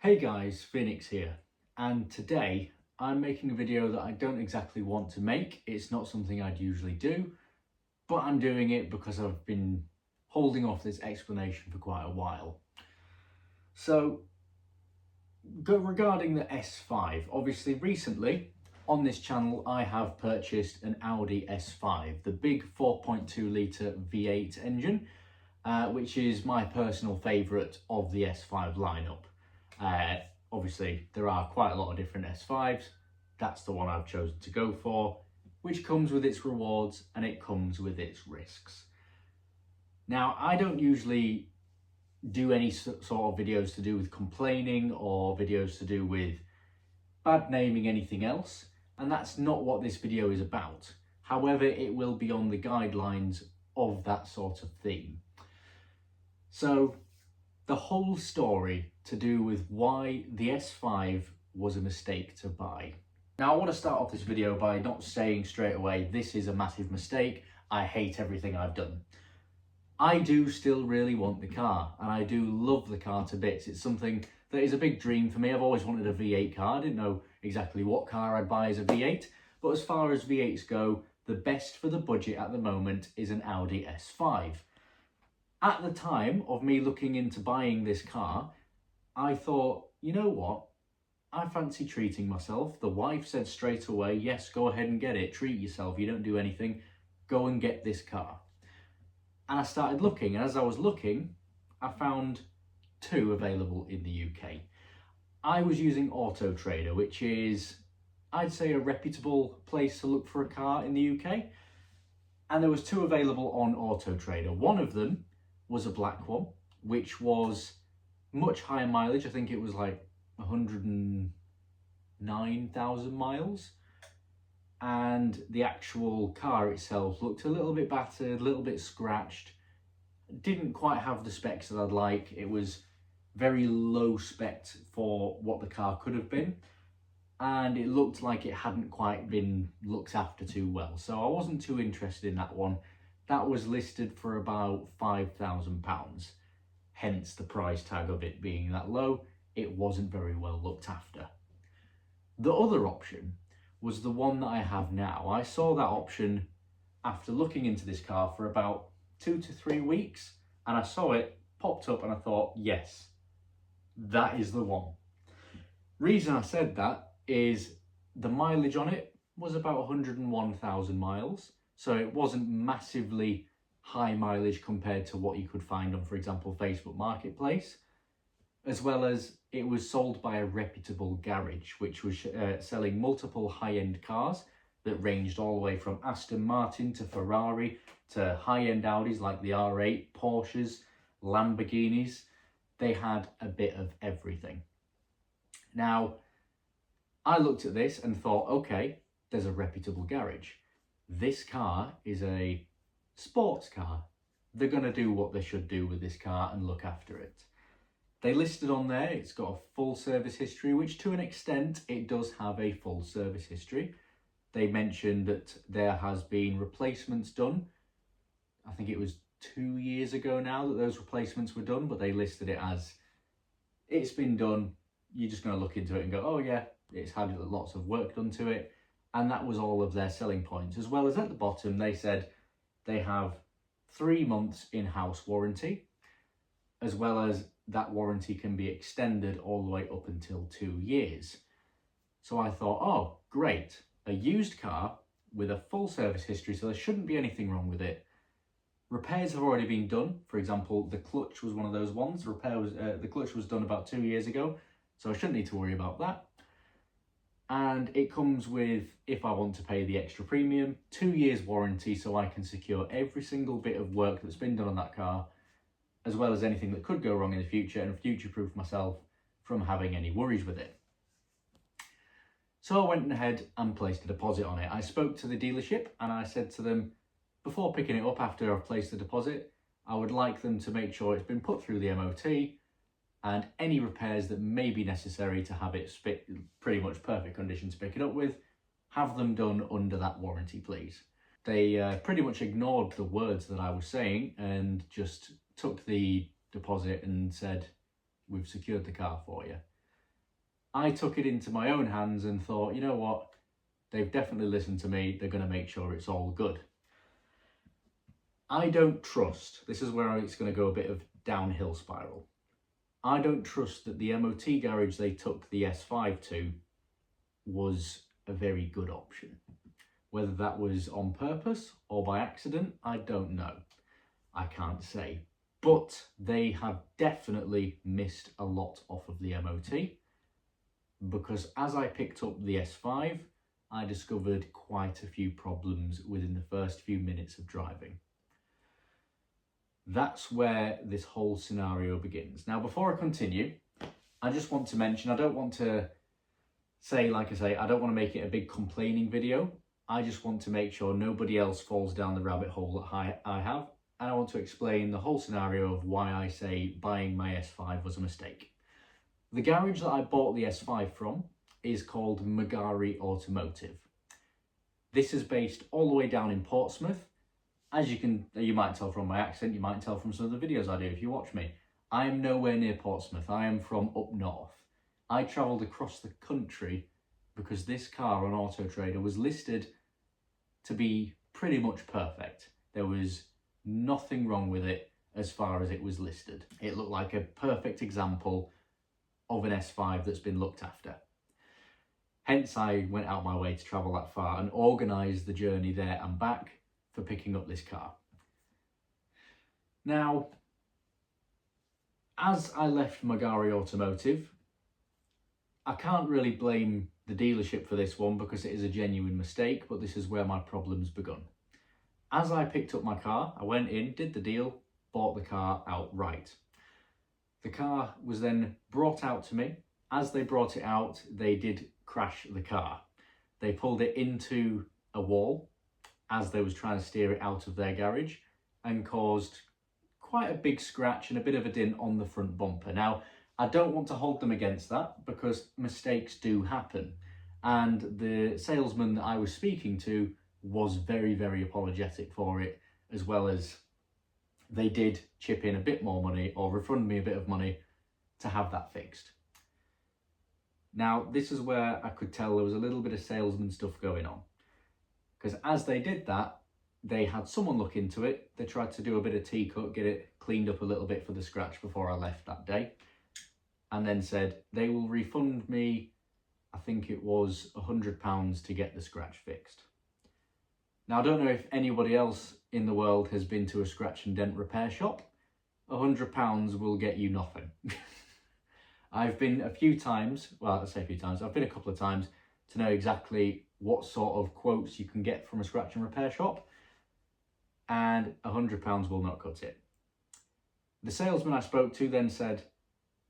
Hey guys, Phoenix here, and today I'm making a video that I don't exactly want to make. It's not something I'd usually do, but I'm doing it because I've been holding off this explanation for quite a while. So, regarding the S5, obviously recently on this channel I have purchased an Audi S5, the big 4.2 litre V8 engine, which is my personal favourite of the S5 lineup. Obviously there are quite a lot of different S5s. That's the one I've chosen to go for, which comes with its rewards and it comes with its risks. Now, I don't usually do any sort of videos to do with complaining or videos to do with bad naming anything else, and that's not what this video is about. However, it will be on the guidelines of that sort of theme. So the whole story to do with why the S5 was a mistake to buy. Now, I want to start off this video by not saying straight away, this is a massive mistake, I hate everything I've done. I do still really want the car, and I do love the car to bits. It's something that is a big dream for me. I've always wanted a V8 car. I didn't know exactly what car I'd buy as a V8, but as far as V8s go, the best for the budget at the moment is an Audi S5. At the time of me looking into buying this car, I thought, you know what? I fancy treating myself. The wife said straight away, yes, go ahead and get it. Treat yourself. You don't do anything. Go and get this car. And I started looking, and as I was looking, I found two available in the UK. I was using Auto Trader, which is, I'd say, a reputable place to look for a car in the UK. And there was two available on Auto Trader. One of them was a black one, which was much higher mileage. I think it was like 109,000 miles. And the actual car itself looked a little bit battered, a little bit scratched. Didn't quite have the specs that I'd like. It was very low spec for what the car could have been. And it looked like it hadn't quite been looked after too well. So I wasn't too interested in that one. That was listed for about £5,000, hence the price tag of it being that low. It wasn't very well looked after. The other option was the one that I have now. I saw that option after looking into this car for about 2 to 3 weeks, and I saw it popped up and I thought, yes, that is the one. Reason I said that is the mileage on it was about 101,000 miles. So it wasn't massively high mileage compared to what you could find on, for example, Facebook Marketplace, as well as it was sold by a reputable garage, which was selling multiple high-end cars that ranged all the way from Aston Martin to Ferrari to high-end Audis like the R8, Porsches, Lamborghinis. They had a bit of everything. Now, I looked at this and thought, okay, there's a reputable garage. This car is a sports car. They're going to do what they should do with this car and look after it. They listed on there, it's got a full service history, which to an extent, it does have a full service history. They mentioned that there has been replacements done. I think it was 2 years ago now that those replacements were done, but they listed it as, it's been done. You're just going to look into it and go, oh yeah, it's had lots of work done to it. And that was all of their selling points. As well as at the bottom, they said they have 3 months in-house warranty, as well as that warranty can be extended all the way up until 2 years. So I thought, oh, great. A used car with a full service history, so there shouldn't be anything wrong with it. Repairs have already been done. For example, the clutch was one of those ones. The clutch was done about 2 years ago, so I shouldn't need to worry about that. And it comes with, if I want to pay the extra premium, 2 years warranty, so I can secure every single bit of work that's been done on that car, as well as anything that could go wrong in the future, and future-proof myself from having any worries with it. So I went ahead and placed a deposit on it. I spoke to the dealership and I said to them, before picking it up after I've placed the deposit, I would like them to make sure it's been put through the MOT, and any repairs that may be necessary to have it pretty much perfect condition to pick it up with, have them done under that warranty, please. They pretty much ignored the words that I was saying and just took the deposit and said, we've secured the car for you. I took it into my own hands and thought, you know what, they've definitely listened to me, they're going to make sure it's all good. I don't trust, this is where it's going to go a bit of downhill spiral. I don't trust that the MOT garage they took the S5 to was a very good option. Whether that was on purpose or by accident, I don't know. I can't say. But they have definitely missed a lot off of the MOT, because as I picked up the S5, I discovered quite a few problems within the first few minutes of driving. That's where this whole scenario begins. Now, before I continue, I just want to mention, I don't want to say, like I say, I don't want to make it a big complaining video. I just want to make sure nobody else falls down the rabbit hole that I have. And I want to explain the whole scenario of why I say buying my S5 was a mistake. The garage that I bought the S5 from is called Magari Automotive. This is based all the way down in Portsmouth. As you might tell from my accent, you might tell from some of the videos I do if you watch me. I am nowhere near Portsmouth. I am from up north. I travelled across the country because this car on Auto Trader was listed to be pretty much perfect. There was nothing wrong with it as far as it was listed. It looked like a perfect example of an S5 that's been looked after. Hence, I went out my way to travel that far and organise the journey there and back for picking up this car. Now, as I left Magari Automotive, I can't really blame the dealership for this one because it is a genuine mistake, but this is where my problems begun. As I picked up my car, I went in, did the deal, bought the car outright. The car was then brought out to me. As they brought it out, they did crash the car. They pulled it into a wall as they was trying to steer it out of their garage and caused quite a big scratch and a bit of a dent on the front bumper. Now, I don't want to hold them against that because mistakes do happen. And the salesman that I was speaking to was very, very apologetic for it, as well as they did chip in a bit more money or refund me a bit of money to have that fixed. Now, this is where I could tell there was a little bit of salesman stuff going on. Because as they did that, they had someone look into it. They tried to do a bit of T-cut, get it cleaned up a little bit for the scratch before I left that day. And then said they will refund me, I think it was £100 to get the scratch fixed. Now, I don't know if anybody else in the world has been to a scratch and dent repair shop. £100 will get you nothing. I've been a few times, well, I say a few times, I've been a couple of times to know exactly what sort of quotes you can get from a scratch and repair shop, and £100 will not cut it. The salesman I spoke to then said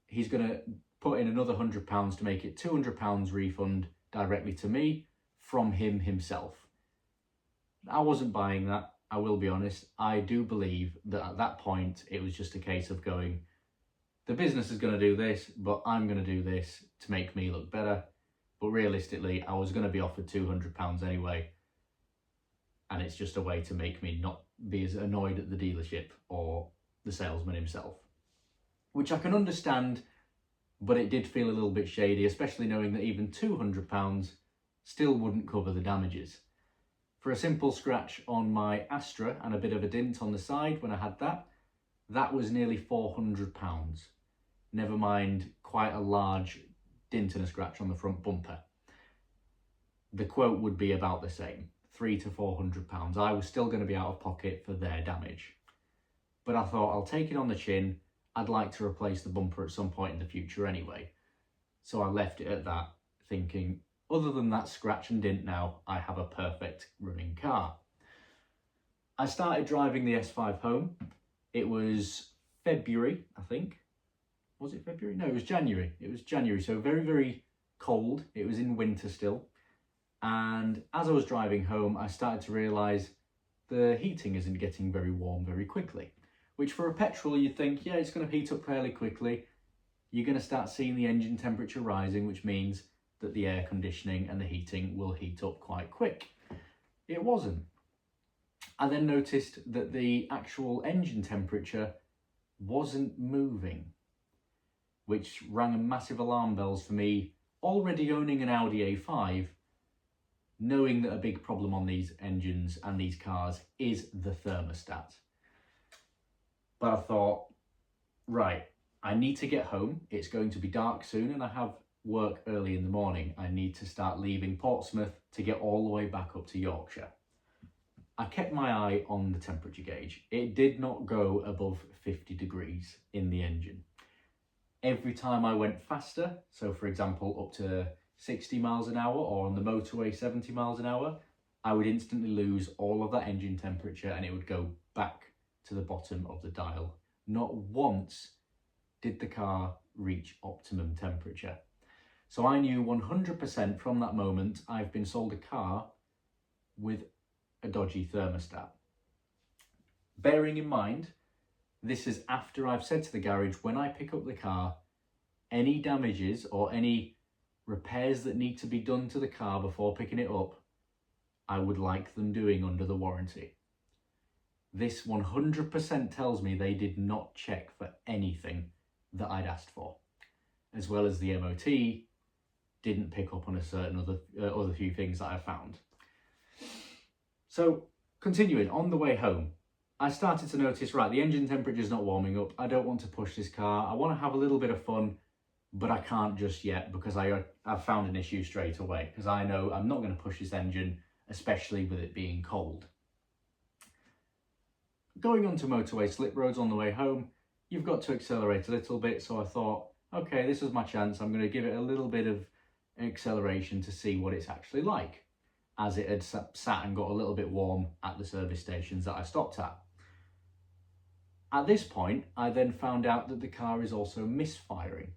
he's going to put in another £100 to make it £200 refund directly to me from him himself. I wasn't buying that, I will be honest. I do believe that at that point it was just a case of going, the business is going to do this, but I'm going to do this to make me look better. But realistically, I was going to be offered £200 anyway. And it's just a way to make me not be as annoyed at the dealership or the salesman himself. Which I can understand, but it did feel a little bit shady, especially knowing that even £200 still wouldn't cover the damages. For a simple scratch on my Astra and a bit of a dent on the side when I had that, that was nearly £400. Never mind quite a large dent and a scratch on the front bumper. The quote would be about the same, £300 to £400. I was still going to be out of pocket for their damage. But I thought, I'll take it on the chin. I'd like to replace the bumper at some point in the future anyway. So I left it at that, thinking, other than that scratch and dent now, I have a perfect running car. I started driving the S5 home. It was February, I think. Was it February? No, it was January. It was January, so very, very cold. It was in winter still. And as I was driving home, I started to realise the heating isn't getting very warm very quickly. Which for a petrol, you'd think, yeah, it's going to heat up fairly quickly. You're going to start seeing the engine temperature rising, which means that the air conditioning and the heating will heat up quite quick. It wasn't. I then noticed that the actual engine temperature wasn't moving, which rang a massive alarm bells for me already owning an Audi A5, knowing that a big problem on these engines and these cars is the thermostat. But I thought, right, I need to get home. It's going to be dark soon and I have work early in the morning. I need to start leaving Portsmouth to get all the way back up to Yorkshire. I kept my eye on the temperature gauge. It did not go above 50 degrees in the engine. Every time I went faster, so for example up to 60 miles an hour or on the motorway 70 miles an hour, I would instantly lose all of that engine temperature and it would go back to the bottom of the dial. Not once did the car reach optimum temperature. So I knew 100% from that moment I've been sold a car with a dodgy thermostat. Bearing in mind, this is after I've said to the garage, when I pick up the car, any damages or any repairs that need to be done to the car before picking it up, I would like them doing under the warranty. This 100% tells me they did not check for anything that I'd asked for, as well as the MOT didn't pick up on a certain other few things that I found. So continuing, on the way home, I started to notice, right, the engine temperature's not warming up. I don't want to push this car. I want to have a little bit of fun, but I can't just yet because I've found an issue straight away, because I know I'm not going to push this engine, especially with it being cold. Going onto motorway slip roads on the way home, you've got to accelerate a little bit. So I thought, okay, this is my chance. I'm going to give it a little bit of acceleration to see what it's actually like, as it had sat and got a little bit warm at the service stations that I stopped at. At this point, I then found out that the car is also misfiring.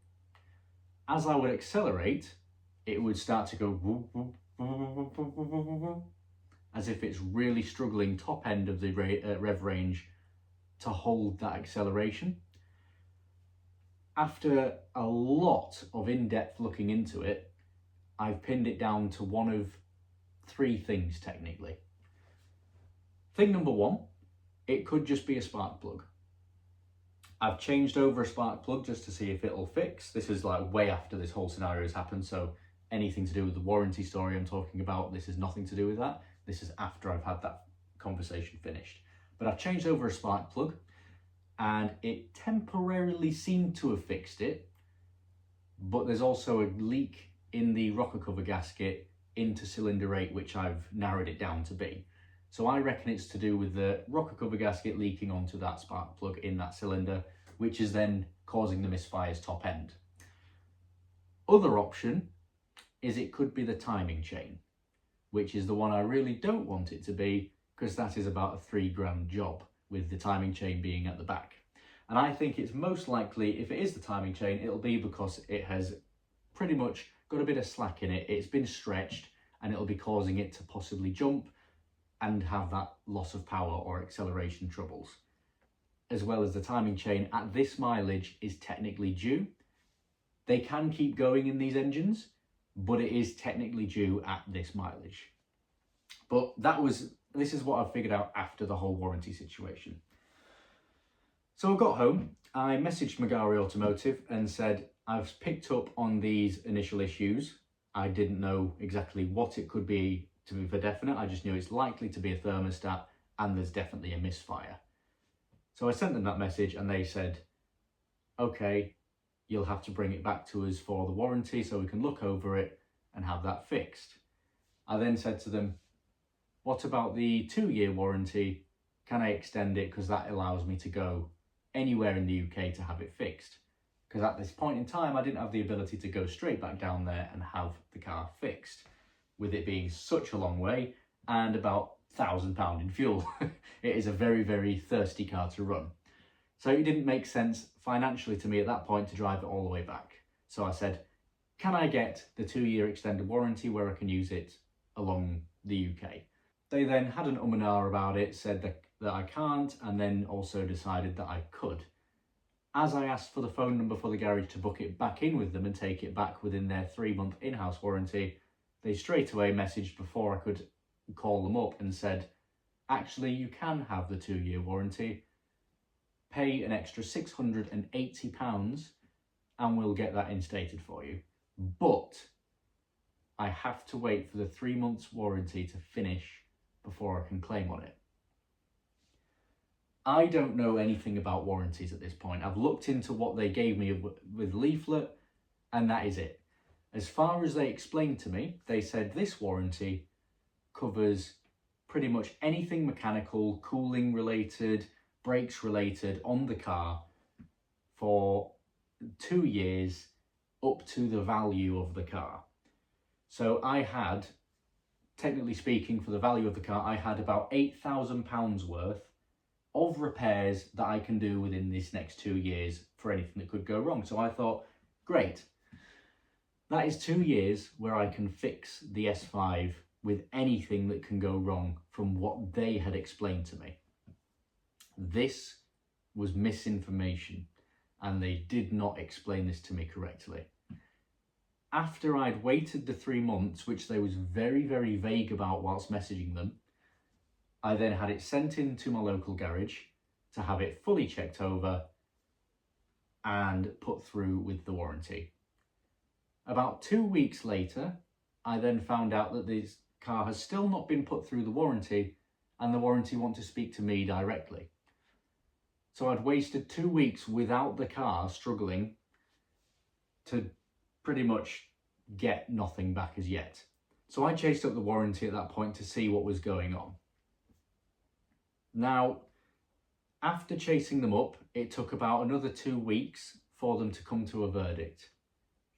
As I would accelerate, it would start to go whoop, whoop, whoop, whoop, whoop, whoop, as if it's really struggling top end of the rev range to hold that acceleration. After a lot of in-depth looking into it, I've pinned it down to one of three things technically. Thing number one, it could just be a spark plug. I've changed over a spark plug just to see if it'll fix. This is like way after this whole scenario has happened, so anything to do with the warranty story I'm talking about, this is nothing to do with that. This is after I've had that conversation finished. But I've changed over a spark plug and it temporarily seemed to have fixed it, but there's also a leak in the rocker cover gasket into cylinder 8, which I've narrowed it down to be. So I reckon it's to do with the rocker cover gasket leaking onto that spark plug in that cylinder, which is then causing the misfires top end. Other option is it could be the timing chain, which is the one I really don't want it to be, because that is about a £3 job, with the timing chain being at the back. And I think it's most likely, if it is the timing chain, it'll be because it has pretty much got a bit of slack in it. It's been stretched and it'll be causing it to possibly jump and have that loss of power or acceleration troubles. As well as the timing chain at this mileage is technically due. They can keep going in these engines, but it is technically due at this mileage. But this is what I've figured out after the whole warranty situation. So I got home, I messaged Magari Automotive and said, I've picked up on these initial issues. I didn't know exactly what it could be to be for definite. I just knew it's likely to be a thermostat and there's definitely a misfire. So I sent them that message and they said, okay, you'll have to bring it back to us for the warranty so we can look over it and have that fixed. I then said to them, what about the 2-year warranty? Can I extend it, because that allows me to go anywhere in the UK to have it fixed? Because at this point in time, I didn't have the ability to go straight back down there and have the car fixed, with it being such a long way and about £1,000 in fuel. It is a very, very thirsty car to run. So it didn't make sense financially to me at that point to drive it all the way back. So I said, can I get the 2-year extended warranty where I can use it along the UK? They then had an and ah about it, said that I can't, and then also decided that I could. As I asked for the phone number for the garage to book it back in with them and take it back within their 3-month in-house warranty, they straight away messaged before I could call them up and said, actually, you can have the 2-year warranty. Pay an extra £680 and we'll get that instated for you. but I have to wait for the 3 months warranty to finish before I can claim on it. I don't know anything about warranties at this point. I've looked into what they gave me with leaflet, and that is it. As far as they explained to me, they said this warranty covers pretty much anything mechanical, cooling related, brakes related on the car for 2 years up to the value of the car. So I had, technically speaking, for the value of the car, I had about £8,000 worth of repairs that I can do within this next 2 years for anything that could go wrong. So I thought, great, that is 2 years where I can fix the S5 with anything that can go wrong from what they had explained to me. This was misinformation, and they did not explain this to me correctly. After I'd waited the 3 months, which they was very, very vague about whilst messaging them, I then had it sent into my local garage to have it fully checked over and put through with the warranty. About 2 weeks later, I then found out that this car has still not been put through the warranty, and the warranty want to speak to me directly. So I'd wasted 2 weeks without the car, struggling to pretty much get nothing back as yet. So I chased up the warranty at that point to see what was going on. Now, after chasing them up, it took about another 2 weeks for them to come to a verdict.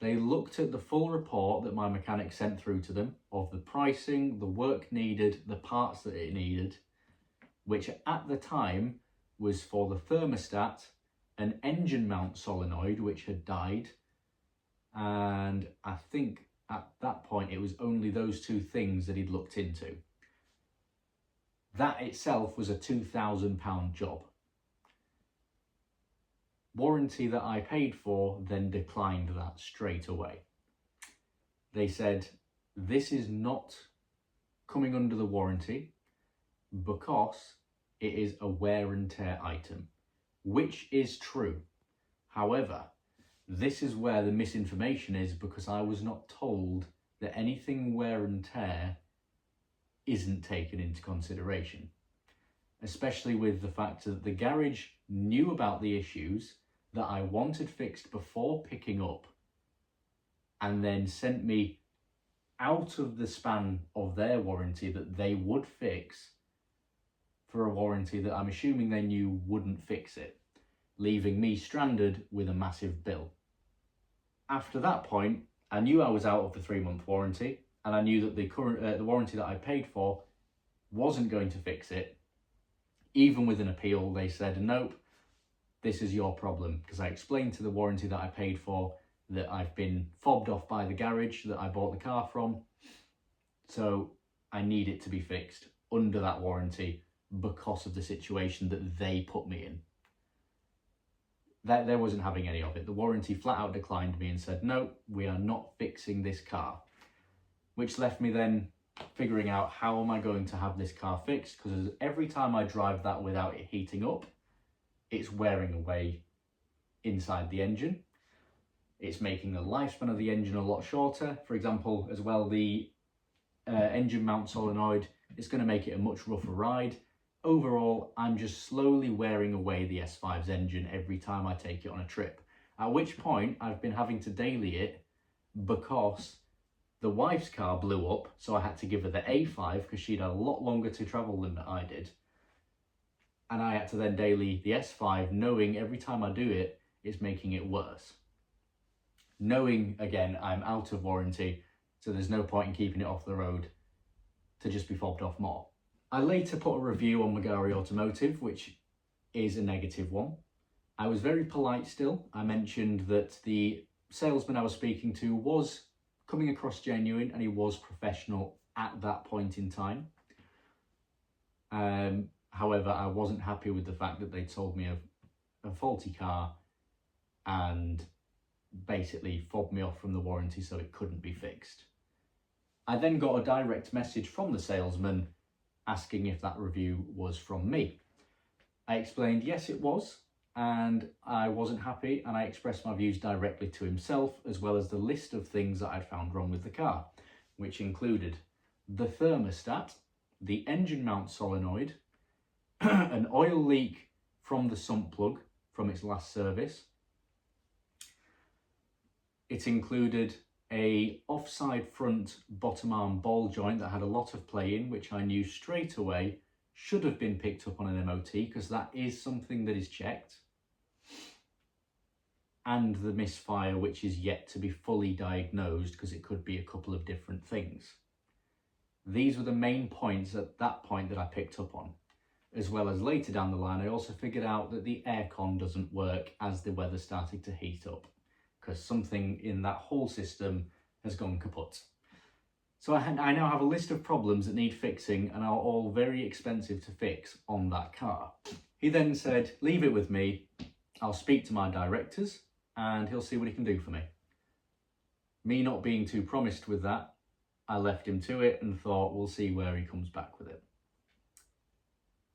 They looked at the full report that my mechanic sent through to them of the pricing, the work needed, the parts that it needed, which at the time was for the thermostat, an engine mount solenoid which had died, and I think at that point it was only those 2 things that he'd looked into. That itself was a £2,000 job. Warranty that I paid for then declined that straight away. They said, this is not coming under the warranty because it is a wear and tear item, which is true. However, this is where the misinformation is, because I was not told that anything wear and tear isn't taken into consideration, especially with the fact that the garage knew about the issues that I wanted fixed before picking up, and then sent me out of the span of their warranty that they would fix for a warranty that I'm assuming they knew wouldn't fix it, leaving me stranded with a massive bill. After that point, I knew I was out of the 3-month warranty, and I knew that the warranty that I paid for wasn't going to fix it. Even with an appeal, they said, nope, this is your problem, because I explained to the warranty that I paid for that I've been fobbed off by the garage that I bought the car from, so I need it to be fixed under that warranty because of the situation that they put me in. They wasn't having any of it. The warranty flat out declined me and said, no, we are not fixing this car, which left me then figuring out how am I going to have this car fixed, because every time I drive that without it heating up, it's wearing away inside the engine. It's making the lifespan of the engine a lot shorter. For example, as well, the engine mount solenoid, it's going to make it a much rougher ride. Overall, I'm just slowly wearing away the S5's engine every time I take it on a trip. At which point, I've been having to daily it because the wife's car blew up, so I had to give her the A5 because she'd had a lot longer to travel than I did. And I had to then daily the S5, knowing every time I do it, it's making it worse. Knowing, again, I'm out of warranty, so there's no point in keeping it off the road to just be fobbed off more. I later put a review on Magari Automotive, which is a negative one. I was very polite still. I mentioned that the salesman I was speaking to was coming across genuine and he was professional at that point in time. However, I wasn't happy with the fact that they told me a faulty car and basically fobbed me off from the warranty so it couldn't be fixed. I then got a direct message from the salesman asking if that review was from me. I explained yes it was, and I wasn't happy, and I expressed my views directly to himself, as well as the list of things that I'd found wrong with the car, which included the thermostat, the engine mount solenoid, an oil leak from the sump plug from its last service. It included a offside front bottom arm ball joint that had a lot of play in, which I knew straight away should have been picked up on an MOT, because that is something that is checked. And the misfire, which is yet to be fully diagnosed, because it could be a couple of different things. These were the main points at that point that I picked up on. As well as later down the line, I also figured out that the aircon doesn't work as the weather started to heat up, because something in that whole system has gone kaput. So I now have a list of problems that need fixing and are all very expensive to fix on that car. He then said, leave it with me, I'll speak to my directors and he'll see what he can do for me. Me not being too promised with that, I left him to it and thought we'll see where he comes back with it.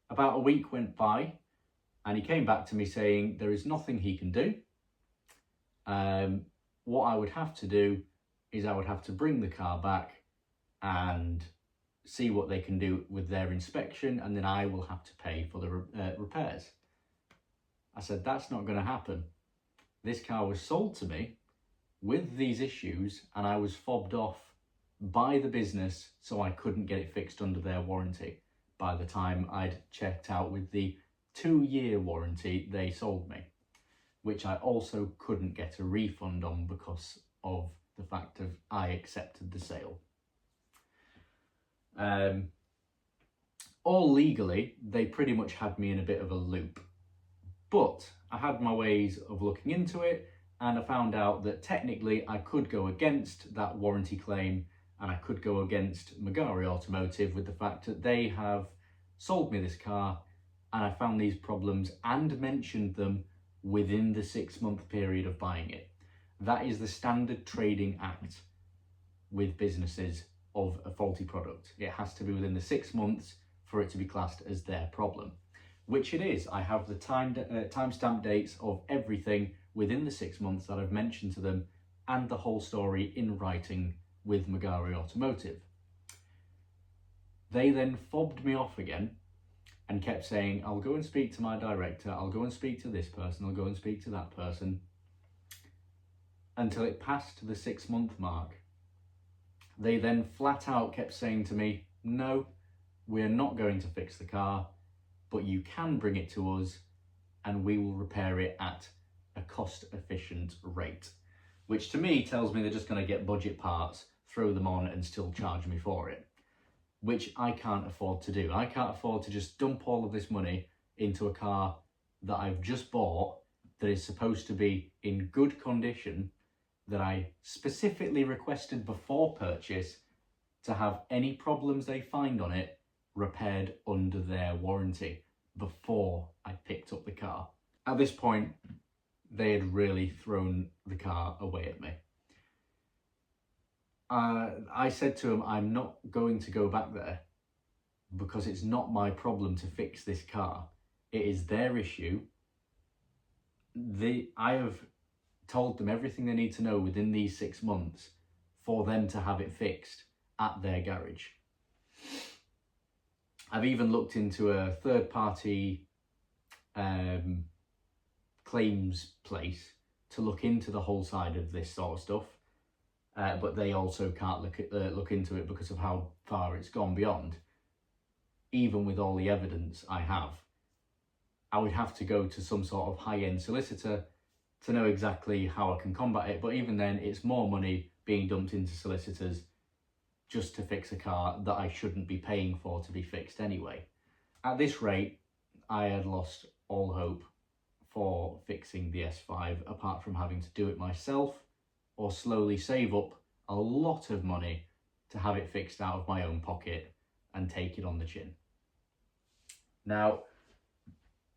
About a week went by and he came back to me saying there is nothing he can do. What I would have to do is I would have to bring the car back and see what they can do with their inspection, and then I will have to pay for the repairs. I said, that's not going to happen. This car was sold to me with these issues and I was fobbed off by the business, so I couldn't get it fixed under their warranty by the time I'd checked out with the 2-year warranty they sold me, which I also couldn't get a refund on because of the fact of I accepted the sale. All legally, they pretty much had me in a bit of a loop. But I had my ways of looking into it, and I found out that technically I could go against that warranty claim, and I could go against Magari Automotive with the fact that they have sold me this car, and I found these problems and mentioned them within the 6-month period of buying it. That is the standard trading act with businesses of a faulty product. It has to be within the 6 months for it to be classed as their problem, which it is. I have the timestamp dates of everything within the 6 months that I've mentioned to them, and the whole story in writing with Magari Automotive. They then fobbed me off again and kept saying, I'll go and speak to my director, I'll go and speak to this person, I'll go and speak to that person, until it passed the 6-month mark. They then flat out kept saying to me, no, we're not going to fix the car, but you can bring it to us and we will repair it at a cost-efficient rate. Which to me tells me they're just going to get budget parts, throw them on and still charge me for it. Which I can't afford to do. I can't afford to just dump all of this money into a car that I've just bought that is supposed to be in good condition, that I specifically requested before purchase to have any problems they find on it repaired under their warranty before I picked up the car. At this point, they had really thrown the car away at me. I said to them, I'm not going to go back there because it's not my problem to fix this car. It is their issue. I have told them everything they need to know within these 6 months for them to have it fixed at their garage. I've even looked into a third-party claims place to look into the whole side of this sort of stuff, but they also can't look into it because of how far it's gone beyond. Even with all the evidence I have, I would have to go to some sort of high-end solicitor to know exactly how I can combat it, but even then it's more money being dumped into solicitors just to fix a car that I shouldn't be paying for to be fixed anyway. At this rate, I had lost all hope for fixing the S5, apart from having to do it myself or slowly save up a lot of money to have it fixed out of my own pocket and take it on the chin. Now,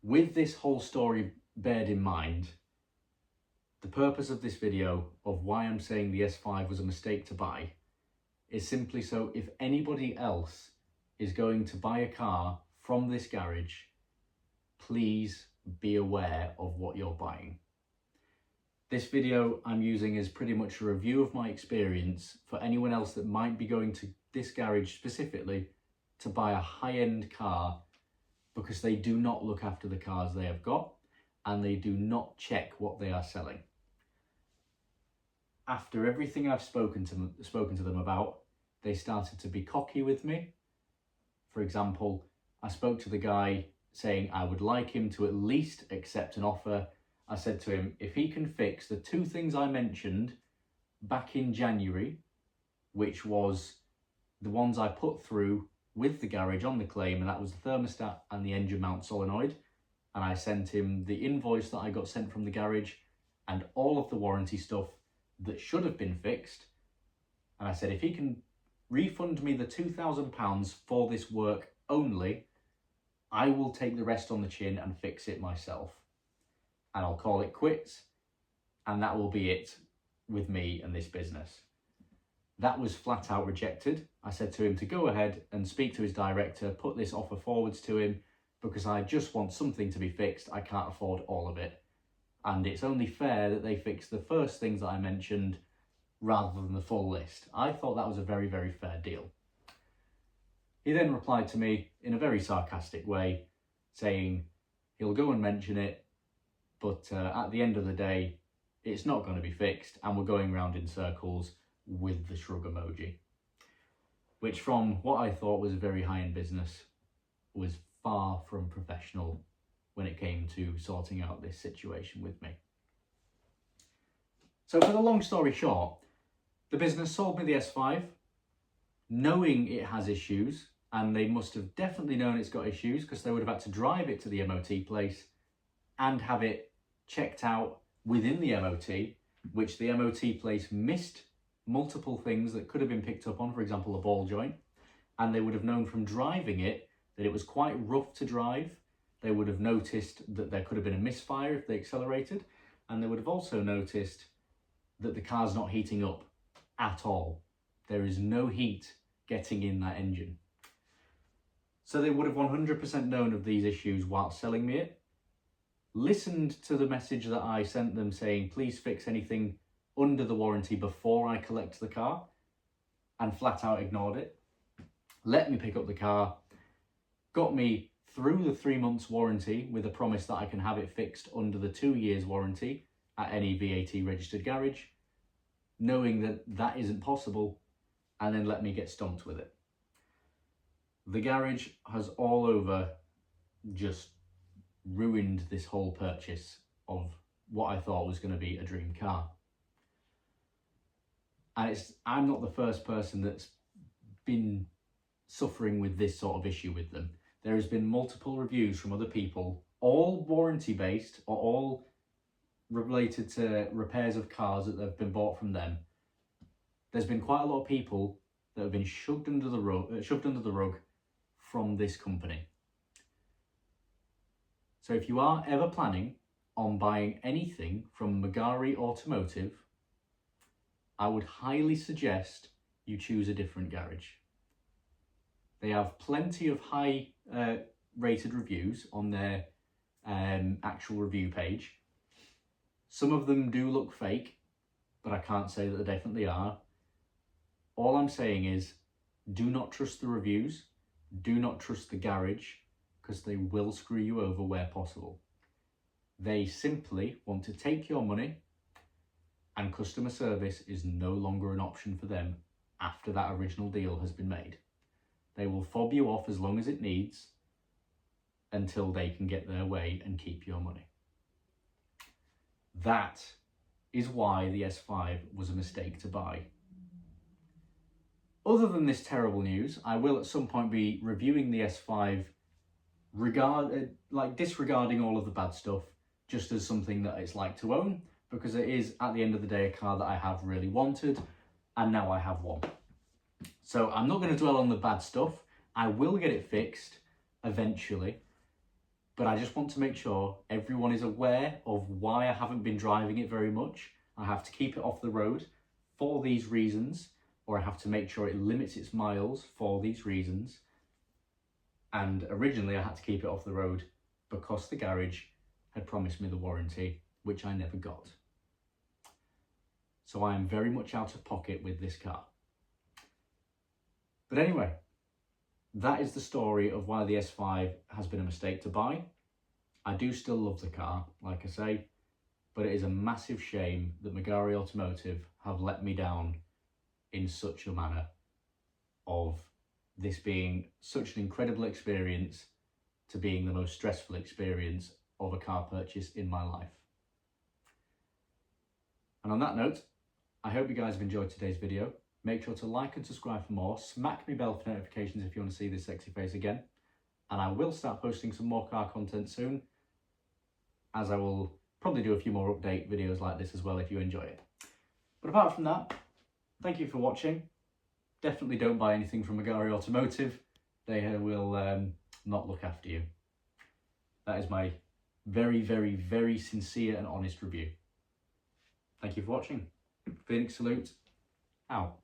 with this whole story bared in mind, the purpose of this video of why I'm saying the S5 was a mistake to buy is simply so if anybody else is going to buy a car from this garage, please be aware of what you're buying. This video I'm using is pretty much a review of my experience for anyone else that might be going to this garage specifically to buy a high-end car, because they do not look after the cars they have got and they do not check what they are selling. After everything I've spoken to them about, they started to be cocky with me. For example, I spoke to the guy saying I would like him to at least accept an offer. I said to him, if he can fix the two things I mentioned back in January, which was the ones I put through with the garage on the claim, and that was the thermostat and the engine mount solenoid, and I sent him the invoice that I got sent from the garage and all of the warranty stuff that should have been fixed. And I said, if he can refund me the £2,000 for this work only, I will take the rest on the chin and fix it myself. And I'll call it quits, and that will be it with me and this business. That was flat out rejected. I said to him to go ahead and speak to his director, put this offer forwards to him, because I just want something to be fixed. I can't afford all of it. And it's only fair that they fix the first things that I mentioned rather than the full list. I thought that was a very, very fair deal. He then replied to me in a very sarcastic way, saying he'll go and mention it, but at the end of the day, it's not going to be fixed, and we're going round in circles with the shrug emoji, which from what I thought was a very high-end business was far from professional when it came to sorting out this situation with me. So for the long story short, the business sold me the S5, knowing it has issues, and they must have definitely known it's got issues because they would have had to drive it to the MOT place and have it checked out within the MOT, which the MOT place missed multiple things that could have been picked up on, for example, a ball joint, and they would have known from driving it that it was quite rough to drive. They would have noticed that there could have been a misfire if they accelerated, and they would have also noticed that the car's not heating up at all. There is no heat getting in that engine. So they would have 100% known of these issues while selling me it, listened to the message that I sent them saying, please fix anything under the warranty before I collect the car, and flat out ignored it, let me pick up the car, got me through the 3 months warranty with a promise that I can have it fixed under the 2 years warranty at any VAT registered garage, knowing that that isn't possible, and then let me get stomped with it. The garage has all over just ruined this whole purchase of what I thought was going to be a dream car. And I'm not the first person that's been suffering with this sort of issue with them. There has been multiple reviews from other people, all warranty based or all related to repairs of cars that have been bought from them. There's been quite a lot of people that have been shoved under the rug from this company. So if you are ever planning on buying anything from Magari Automotive, I would highly suggest you choose a different garage. They have plenty of high rated reviews on their actual review page. Some of them do look fake, but I can't say that they definitely are. All I'm saying is, do not trust the reviews, do not trust the garage, because they will screw you over where possible. They simply want to take your money, and customer service is no longer an option for them after that original deal has been made. They will fob you off as long as it needs until they can get their way and keep your money. That is why the S5 was a mistake to buy. Other than this terrible news, I will at some point be reviewing the S5 disregarding all of the bad stuff, just as something that it's like to own, because it is at the end of the day a car that I have really wanted, and now I have one. So I'm not going to dwell on the bad stuff. I will get it fixed eventually, but I just want to make sure everyone is aware of why I haven't been driving it very much. I have to keep it off the road for these reasons, or I have to make sure it limits its miles for these reasons. And originally I had to keep it off the road because the garage had promised me the warranty, which I never got. So I am very much out of pocket with this car. But anyway, that is the story of why the S5 has been a mistake to buy. I do still love the car, like I say, but it is a massive shame that Magari Automotive have let me down in such a manner, of this being such an incredible experience to being the most stressful experience of a car purchase in my life. And on that note, I hope you guys have enjoyed today's video. Make sure to like and subscribe for more. Smack me bell for notifications if you want to see this sexy face again. And I will start posting some more car content soon, as I will probably do a few more update videos like this as well if you enjoy it. But apart from that, thank you for watching. Definitely don't buy anything from Magari Automotive. They will not look after you. That is my very, very, very sincere and honest review. Thank you for watching. Phoenix salute, out.